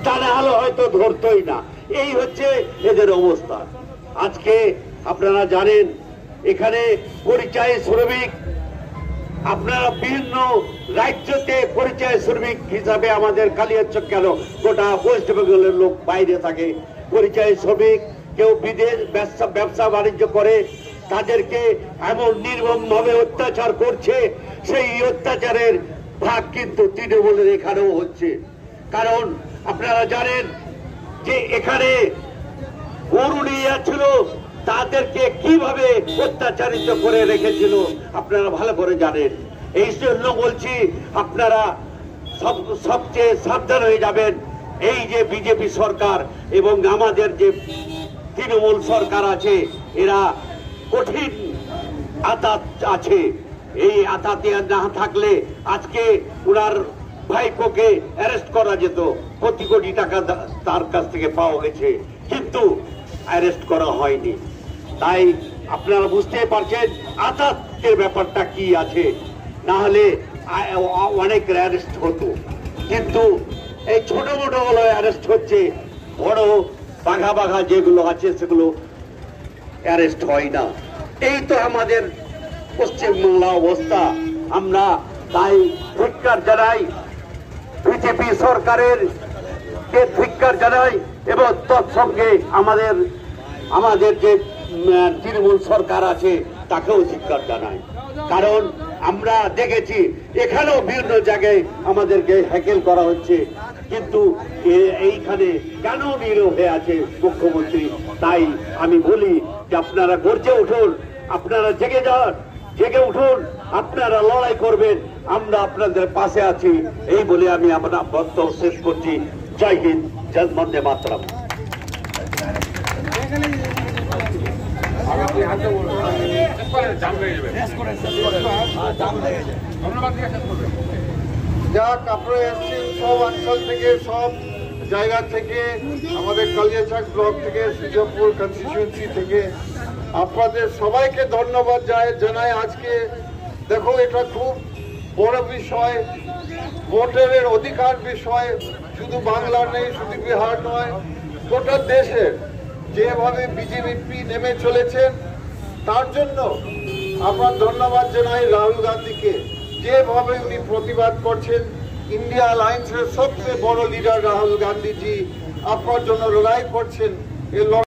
তা না হলে হয়তো ধরতই না। এই হচ্ছে এদের অবস্থা। আজকে আপনারা জানেন এখানে পরিযায়ী শ্রমিক, আপনারা বিভিন্ন রাজ্যতে পরিযায়ী শ্রমিক হিসাবে আমাদের কালিয়াচক কেন গোটা ওয়েস্ট বেঙ্গলের লোক বাইরে থাকে। পরিযায়ী শ্রমিক কেউ বিদেশ ব্যবসা বাণিজ্য করে, তাদেরকে এমন নির্মমভাবে অত্যাচার করছে, সেই অত্যাচারের ভাগ কিন্তু তৃণমূলের এখানেও হচ্ছে। কারণ আপনারা জানেন যে এখানে গরু নিয়ে ছিল, তাদেরকে কিভাবে অত্যাচারিত করে রেখেছিল আপনারা ভালো করে জানেন। এই জন্য বলছি আপনারা সবচেয়ে সাবধান হয়ে যাবেন। এই যে বিজেপি সরকার এবং আমাদের যে তৃণমূল সরকার আছে, এরা কঠিন আতাত আছে। এই আতাতে না থাকলে আজকে ওনার ভাইপোকে অ্যারেস্ট করা যেত, কোটি কোটি টাকা তার কাছ থেকে পাওয়া গেছে, কিন্তু অ্যারেস্ট করা হয়নি। তাই আপনারা বুঝতে পারছেন আতাতের ব্যাপারটা কি আছে। না হলে অনেক অ্যারেস্ট হতো, কিন্তু এই ছোট মোটো গুলো অ্যারেস্ট হচ্ছে, বড় বাঘা বাঘা যেগুলো আছে সেগুলো অ্যারেস্ট হয় না। এই তো আমাদের পশ্চিমবাংলা অবস্থা। আমরা তাই ধিক্কার জানাই, বিজেপি সরকারের কে ধিক্কার জানাই, এবং তৎসঙ্গে আমাদের যে তৃণমূল সরকার আছে তাকেও ধিক্কার জানাই। কারণ আমরা দেখেছি এখানেও বিভিন্ন জায়গায় আমাদেরকে হ্যাকেল করা হচ্ছে, কিন্তু এইখানে কেন নীরব হয়ে আছে মুখ্যমন্ত্রী? তাই আমি বলি যে আপনারা গর্জে উঠুন, আপনারা জেগে উঠুন, আপনারা লড়াই করবেন, আমরা আপনাদের পাশে আছি। এই বলে আমি আপনার বক্তব্য শেষ করছি। জয় হিন্দ, জয় বন্দে মাতরম। যাক, আপনারা এসেছেন সব অঞ্চল থেকে, সব জায়গা থেকে, আমাদের কালিয়াচক ব্লক থেকে, সুজাপুর কনস্টিটিউয়েন্সি থেকে, আপনাদের সবাইকে ধন্যবাদ জানাই। আজকে দেখো, এটা খুব বড় বিষয়, ভোটারের অধিকার বিষয়, শুধু বাংলা নেই, শুধু বিহার নয়, গোটা দেশের যেভাবে বিজেপি নেমে চলেছেন, তার জন্য আমরা ধন্যবাদ জানাই রাহুল গান্ধীকে। যেভাবে উনি প্রতিবাদ করছেন, ইন্ডিয়া অ্যালায়েন্সের সবচেয়ে বড় লিডার রাহুল গান্ধীজি আপনার জন্য লড়াই করছেন।